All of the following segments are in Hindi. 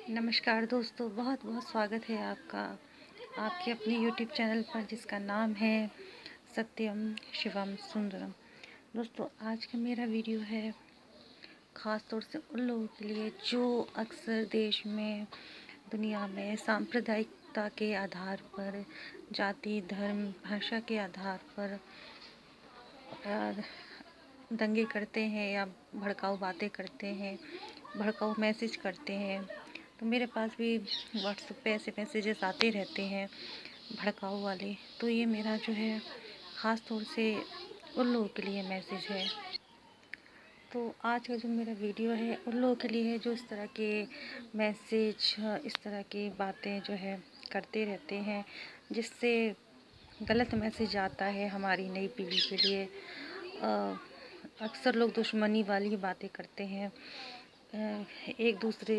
नमस्कार दोस्तों, बहुत बहुत स्वागत है आपका आपके अपने यूट्यूब चैनल पर जिसका नाम है सत्यम शिवम सुंदरम। दोस्तों, आज का मेरा वीडियो है ख़ास तौर से उन लोगों के लिए जो अक्सर देश में, दुनिया में सांप्रदायिकता के आधार पर, जाति, धर्म, भाषा के आधार पर दंगे करते हैं या भड़काऊ बातें करते हैं, भड़काऊ मैसेज करते हैं। तो मेरे पास भी व्हाट्सएप पे ऐसे मैसेजेस आते रहते हैं भड़काऊ वाले। तो ये मेरा जो है ख़ास तौर से उन लोगों के लिए मैसेज है। तो आज का जो मेरा वीडियो है उन लोगों के लिए है जो इस तरह के मैसेज, इस तरह की बातें जो है करते रहते हैं, जिससे गलत मैसेज आता है हमारी नई पीढ़ी के लिए। अक्सर लोग दुश्मनी वाली बातें करते हैं, एक दूसरे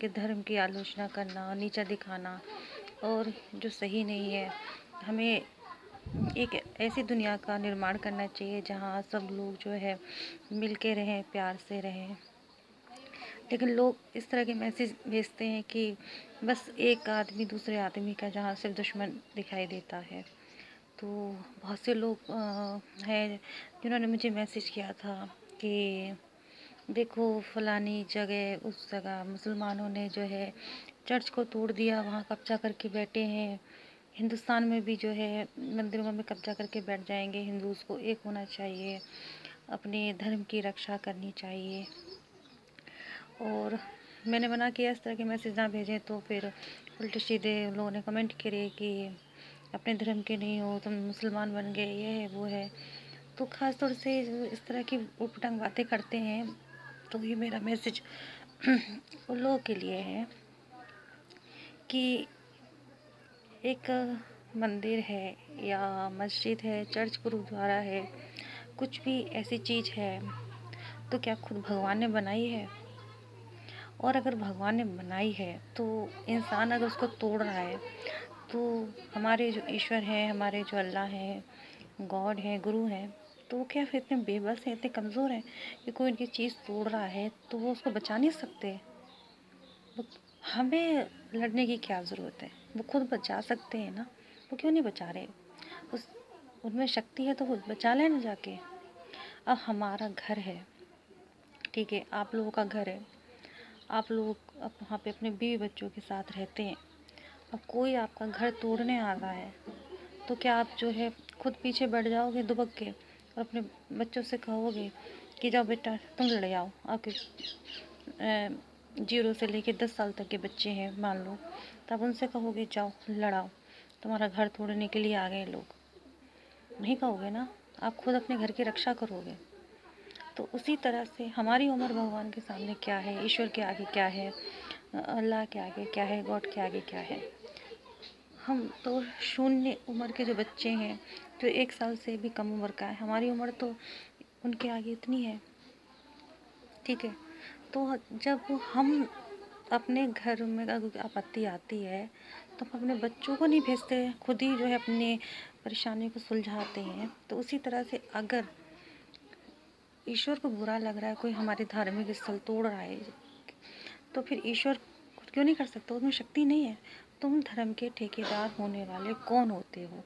के धर्म की आलोचना करना, नीचा दिखाना, और जो सही नहीं है। हमें एक ऐसी दुनिया का निर्माण करना चाहिए जहाँ सब लोग जो है मिल के रहें, प्यार से रहें। लेकिन लोग इस तरह के मैसेज भेजते हैं कि बस एक आदमी दूसरे आदमी का जहाँ सिर्फ दुश्मन दिखाई देता है। तो बहुत से लोग हैं जिन्होंने मुझे मैसेज किया था कि देखो फलानी जगह, उस जगह मुसलमानों ने जो है चर्च को तोड़ दिया, वहाँ कब्जा करके बैठे हैं। हिंदुस्तान में भी जो है मंदिरों में कब्जा करके बैठ जाएंगे। हिंदूज़ को एक होना चाहिए, अपने धर्म की रक्षा करनी चाहिए। और मैंने मना किया इस तरह के मैसेज ना भेजें, तो फिर उल्टे सीधे लोगों ने कमेंट करे कि अपने धर्म के नहीं हो, तुम मुसलमान बन गए, ये है वो है। तो ख़ास तौर से इस तरह की ऊटपटांग बातें करते हैं। तो ये मेरा मैसेज उन लोगों के लिए है कि एक मंदिर है या मस्जिद है, चर्च, गुरुद्वारा है, कुछ भी ऐसी चीज़ है तो क्या खुद भगवान ने बनाई है? और अगर भगवान ने बनाई है तो इंसान अगर उसको तोड़ रहा है, तो हमारे जो ईश्वर हैं, हमारे जो अल्लाह हैं, गॉड हैं, गुरु हैं, तो वो क्या फिर इतने बेबस हैं, इतने कमज़ोर हैं कि कोई उनकी चीज़ तोड़ रहा है तो वो उसको बचा नहीं सकते? वो हमें लड़ने की क्या ज़रूरत है? वो खुद बचा सकते हैं ना, वो क्यों नहीं बचा रहे? उस उनमें शक्ति है तो वो बचा लेना जाके। अब हमारा घर है, ठीक है, आप लोगों का घर है, आप लोग अब वहाँ पे अपने बीवी बच्चों के साथ रहते हैं। अब कोई आपका घर तोड़ने आ रहा है तो क्या आप जो है खुद पीछे बढ़ जाओगे दुबक के और अपने बच्चों से कहोगे कि जाओ बेटा तुम लड़ आओ? आपके 0 से लेके 10 साल तक के बच्चे हैं मान लो, तब उनसे कहोगे जाओ लड़ाओ, तुम्हारा घर तोड़ने के लिए आ गए लोग? नहीं कहोगे ना, आप खुद अपने घर की रक्षा करोगे। तो उसी तरह से हमारी उम्र भगवान के सामने क्या है, ईश्वर के आगे क्या है, अल्लाह के आगे क्या है, गॉड के आगे क्या है? हम तो शून्य उम्र के जो बच्चे हैं, जो 1 साल से भी कम उम्र का है, हमारी उम्र तो उनके आगे इतनी है, ठीक है। तो जब हम अपने घर में अगर आपत्ति आती है तो हम अपने बच्चों को नहीं भेजते, खुद ही जो है अपनी परेशानी को सुलझाते हैं। तो उसी तरह से अगर ईश्वर को बुरा लग रहा है कोई हमारे धार्मिक स्थल तोड़ रहा है, तो फिर ईश्वर क्यों नहीं कर सकता? उसमें शक्ति नहीं है? तुम धर्म के ठेकेदार होने वाले कौन होते हो?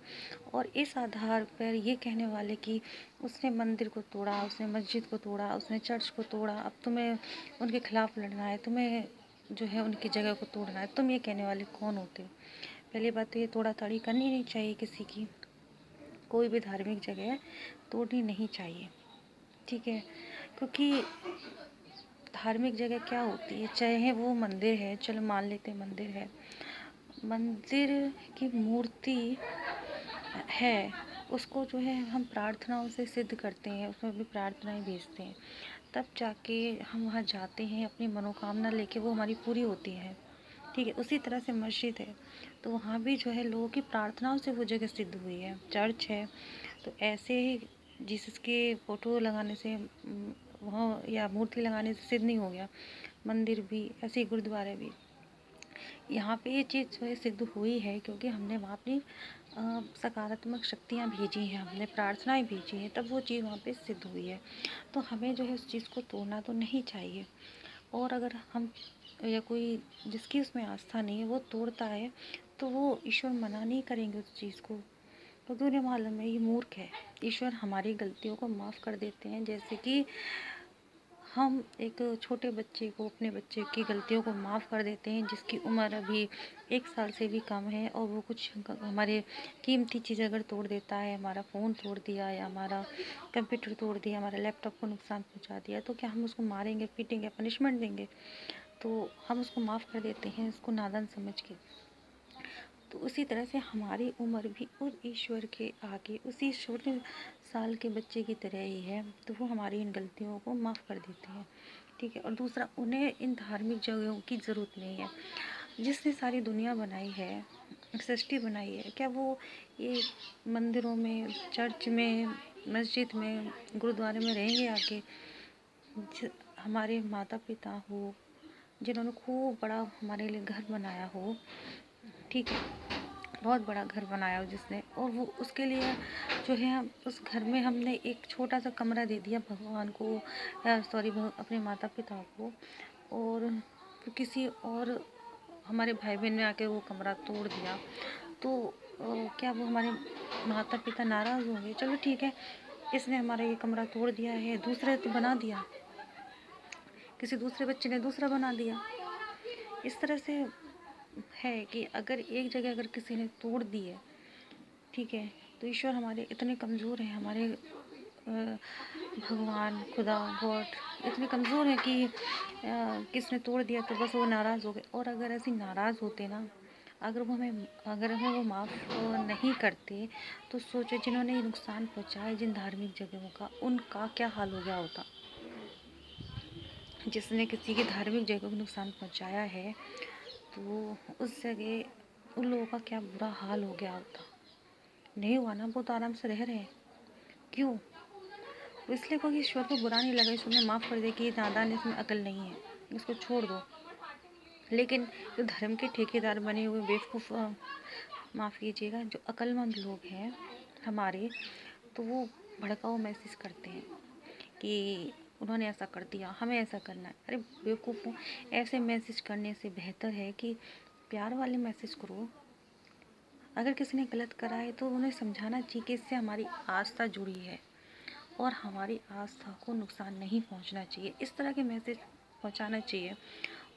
और इस आधार पर ये कहने वाले कि उसने मंदिर को तोड़ा, उसने मस्जिद को तोड़ा, उसने चर्च को तोड़ा, अब तुम्हें उनके खिलाफ लड़ना है, तुम्हें जो है उनकी जगह को तोड़ना है, तुम ये कहने वाले कौन होते हो? पहली बात तो ये तोड़ा ताड़ी करनी नहीं चाहिए किसी की, कोई भी धार्मिक जगह तोड़नी नहीं चाहिए, ठीक है। क्योंकि धार्मिक जगह क्या होती है, चाहे वो मंदिर है, चलो मान लेते हैं मंदिर है, मंदिर की मूर्ति है, उसको जो है हम प्रार्थनाओं से सिद्ध करते हैं, उसमें भी प्रार्थनाएं भेजते हैं, तब जाके हम वहाँ जाते हैं, अपनी मनोकामना लेके वो हमारी पूरी होती है, ठीक है। उसी तरह से मस्जिद है, तो वहाँ भी जो है लोगों की प्रार्थनाओं से वो जगह सिद्ध हुई है। चर्च है, तो ऐसे ही जीसस के फ़ोटो लगाने से वहाँ या मूर्ति लगाने से सिद्ध नहीं हो गया। मंदिर भी ऐसे ही, गुरुद्वारे भी, यहाँ पे ये चीज़ जो है सिद्ध हुई है क्योंकि हमने वहाँ अपनी सकारात्मक शक्तियाँ भेजी हैं, हमने प्रार्थनाएं भेजी हैं, तब वो चीज़ वहाँ पे सिद्ध हुई है। तो हमें जो है उस चीज़ को तोड़ना तो नहीं चाहिए। और अगर हम या कोई जिसकी उसमें आस्था नहीं है वो तोड़ता है, तो वो ईश्वर मना नहीं करेंगे उस चीज़ को। तो उन्हें मालूम है ये मूर्ख है। ईश्वर हमारी गलतियों को माफ़ कर देते हैं, जैसे कि हम एक छोटे बच्चे को, अपने बच्चे की गलतियों को माफ़ कर देते हैं जिसकी उम्र अभी 1 साल से भी कम है, और वो कुछ हमारे कीमती चीज़ अगर तोड़ देता है, हमारा फ़ोन तोड़ दिया या हमारा कंप्यूटर तोड़ दिया, हमारा लैपटॉप को नुकसान पहुंचा दिया, तो क्या हम उसको मारेंगे, पीटेंगे, पनिशमेंट देंगे? तो हम उसको माफ़ कर देते हैं, उसको नादान समझ के। तो उसी तरह से हमारी उम्र भी उस ईश्वर के आगे उसी छोटे साल के बच्चे की तरह ही है, तो वो हमारी इन गलतियों को माफ़ कर देते हैं। ठीक है। और दूसरा, उन्हें इन धार्मिक जगहों की ज़रूरत नहीं है। जिसने सारी दुनिया बनाई है, सृष्टि बनाई है, क्या वो ये मंदिरों में, चर्च में, मस्जिद में, गुरुद्वारे में रहेंगे आके? हमारे माता पिता हो, जिन्होंने खूब बड़ा हमारे लिए घर बनाया हो, ठीक है, बहुत बड़ा घर बनाया हो जिसने, और वो उसके लिए जो है उस घर में हमने एक छोटा सा कमरा दे दिया भगवान को, सॉरी, अपने माता पिता को, और किसी और हमारे भाई बहन ने आके वो कमरा तोड़ दिया, तो क्या वो हमारे माता पिता नाराज़ होंगे? चलो ठीक है, इसने हमारा ये कमरा तोड़ दिया है, दूसरे तो बना दिया, किसी दूसरे बच्चे ने दूसरा बना दिया। इस तरह से है कि अगर एक जगह अगर किसी ने तोड़ दी है, ठीक है, तो ईश्वर हमारे इतने कमज़ोर हैं, हमारे भगवान, खुदा, गॉड इतने कमज़ोर हैं कि किसने तोड़ दिया तो बस वो नाराज़ हो गए। और अगर ऐसे नाराज़ होते ना, अगर हमें वो माफ़ नहीं करते, तो सोचो जिन्होंने ये नुकसान पहुँचाया जिन धार्मिक जगहों का, उनका क्या हाल हो गया होता। जिसने किसी की धार्मिक जगह को नुकसान पहुँचाया है, तो उस जगह उन लोगों का क्या बुरा हाल हो गया होता। नहीं हुआ ना, वो तो आराम से रह रहे हैं। क्यों? वो इसलिए क्योंकि ईश्वर को बुरा नहीं लगा, ईश्वर ने माफ़ कर दिया कि ये नादान है, इसमें अकल नहीं है, इसको छोड़ दो। लेकिन जो धर्म के ठेकेदार बने हुए बेवकूफ़, माफ़ कीजिएगा, जो अक्लमंद लोग हैं हमारे, तो वो भड़काऊ मैसेज करते हैं कि उन्होंने ऐसा कर दिया, हमें ऐसा करना है। अरे बेवकूफ़ों, ऐसे मैसेज करने से बेहतर है कि प्यार वाले मैसेज करो। अगर किसी ने गलत करा है तो उन्हें समझाना चाहिए कि इससे हमारी आस्था जुड़ी है और हमारी आस्था को नुकसान नहीं पहुंचना चाहिए। इस तरह के मैसेज पहुंचाना चाहिए,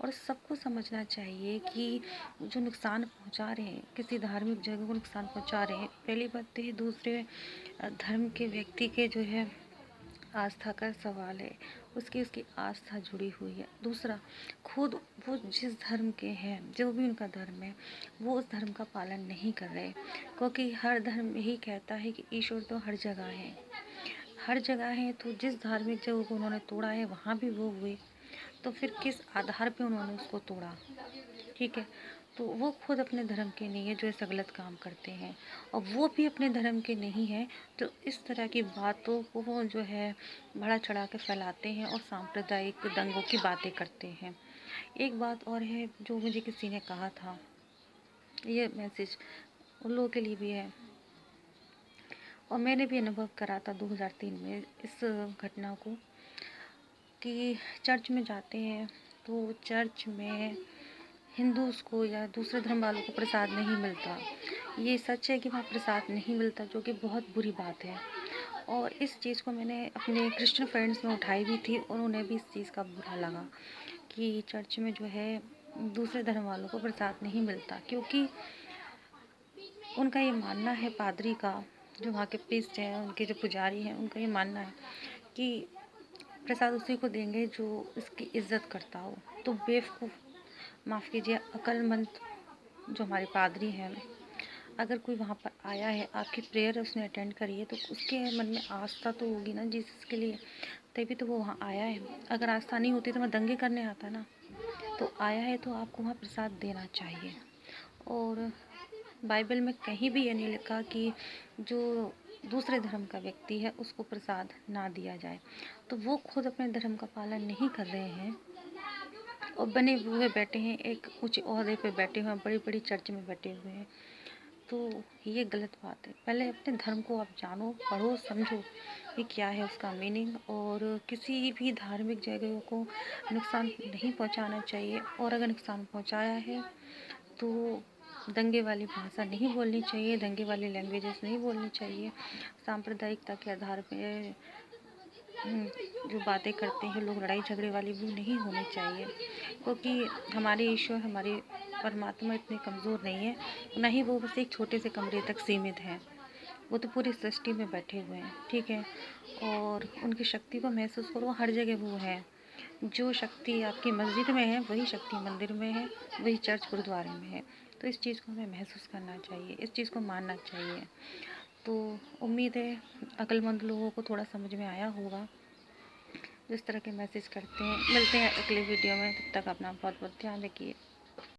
और सबको समझना चाहिए कि जो नुकसान पहुंचा रहे हैं, किसी धार्मिक जगह को नुकसान पहुंचा रहे हैं, पहली बात तो ये दूसरे धर्म के व्यक्ति के जो है आस्था का सवाल है, उसकी आस्था जुड़ी हुई है। दूसरा, खुद वो जिस धर्म के हैं, जो भी उनका धर्म है, वो उस धर्म का पालन नहीं कर रहे, क्योंकि हर धर्म यही कहता है कि ईश्वर तो हर जगह है, हर जगह है। तो जिस धार्मिक जगह को उन्होंने तोड़ा है वहाँ भी वो हुए, तो फिर किस आधार पे उन्होंने उसको तोड़ा? ठीक है। तो वो खुद अपने धर्म के नहीं है जो ऐसा गलत काम करते हैं, और वो भी अपने धर्म के नहीं हैं, तो इस तरह की बातों को वो जो है बढ़ा चढ़ा के फैलाते हैं और सांप्रदायिक दंगों की बातें करते हैं। एक बात और है जो मुझे किसी ने कहा था, ये मैसेज उन लोगों के लिए भी है, और मैंने भी अनुभव करा था 2003 में इस घटना को, कि चर्च में जाते हैं तो चर्च में हिंदूज़ को या दूसरे धर्म वालों को प्रसाद नहीं मिलता। ये सच है कि वहाँ प्रसाद नहीं मिलता, जो कि बहुत बुरी बात है। और इस चीज़ को मैंने अपने क्रिश्चियन फ्रेंड्स में उठाई भी थी, और उन्हें भी इस चीज़ का बुरा लगा कि चर्च में जो है दूसरे धर्म वालों को प्रसाद नहीं मिलता, क्योंकि उनका ये मानना है, पादरी का, जो वहाँ के प्रीस्ट हैं, उनके जो पुजारी हैं, उनका ये मानना है कि प्रसाद उसी को देंगे जो इसकी इज़्ज़त करता हो। तो बेवकूफ़, माफ़ कीजिए, अक्लमंद जो हमारे पादरी हैं, अगर कोई वहाँ पर आया है, आपकी प्रेयर उसने अटेंड करी है, तो उसके मन में आस्था तो होगी ना जीसस के लिए, तभी तो वो वहाँ आया है। अगर आस्था नहीं होती तो मैं दंगे करने आता ना। तो आया है तो आपको वहाँ प्रसाद देना चाहिए। और बाइबल में कहीं भी ये नहीं लिखा कि जो दूसरे धर्म का व्यक्ति है उसको प्रसाद ना दिया जाए। तो वो खुद अपने धर्म का पालन नहीं कर रहे हैं और बने हुए बैठे हैं, एक ऊंचे ओहदे पे बैठे हुए हैं, बड़ी बड़ी चर्च में बैठे हुए हैं। तो ये गलत बात है। पहले अपने धर्म को आप जानो, पढ़ो, समझो कि क्या है उसका मीनिंग, और किसी भी धार्मिक जगह को नुकसान नहीं पहुंचाना चाहिए। और अगर नुकसान पहुंचाया है तो दंगे वाली भाषा नहीं बोलनी चाहिए, दंगे वाली लैंग्वेजेस नहीं बोलनी चाहिए। सांप्रदायिकता के आधार पे जो बातें करते हैं लोग, लड़ाई झगड़े वाली, वो नहीं होनी चाहिए। क्योंकि हमारे ईश्वर, हमारे परमात्मा इतने कमज़ोर नहीं है, ना ही वो बस एक छोटे से कमरे तक सीमित हैं। वो तो पूरी सृष्टि में बैठे हुए हैं, ठीक है। और उनकी शक्ति को महसूस करो, हर जगह वो है। जो शक्ति आपकी मस्जिद में है वही शक्ति मंदिर में है, वही चर्च गुरुद्वारे में है। तो इस चीज़ को हमें महसूस करना चाहिए, इस चीज़ को मानना चाहिए। तो उम्मीद है अक्लमंद लोगों को थोड़ा समझ में आया होगा। जिस तरह के मैसेज करते हैं, मिलते हैं अगले वीडियो में, तब तक अपना बहुत बहुत ध्यान रखिए।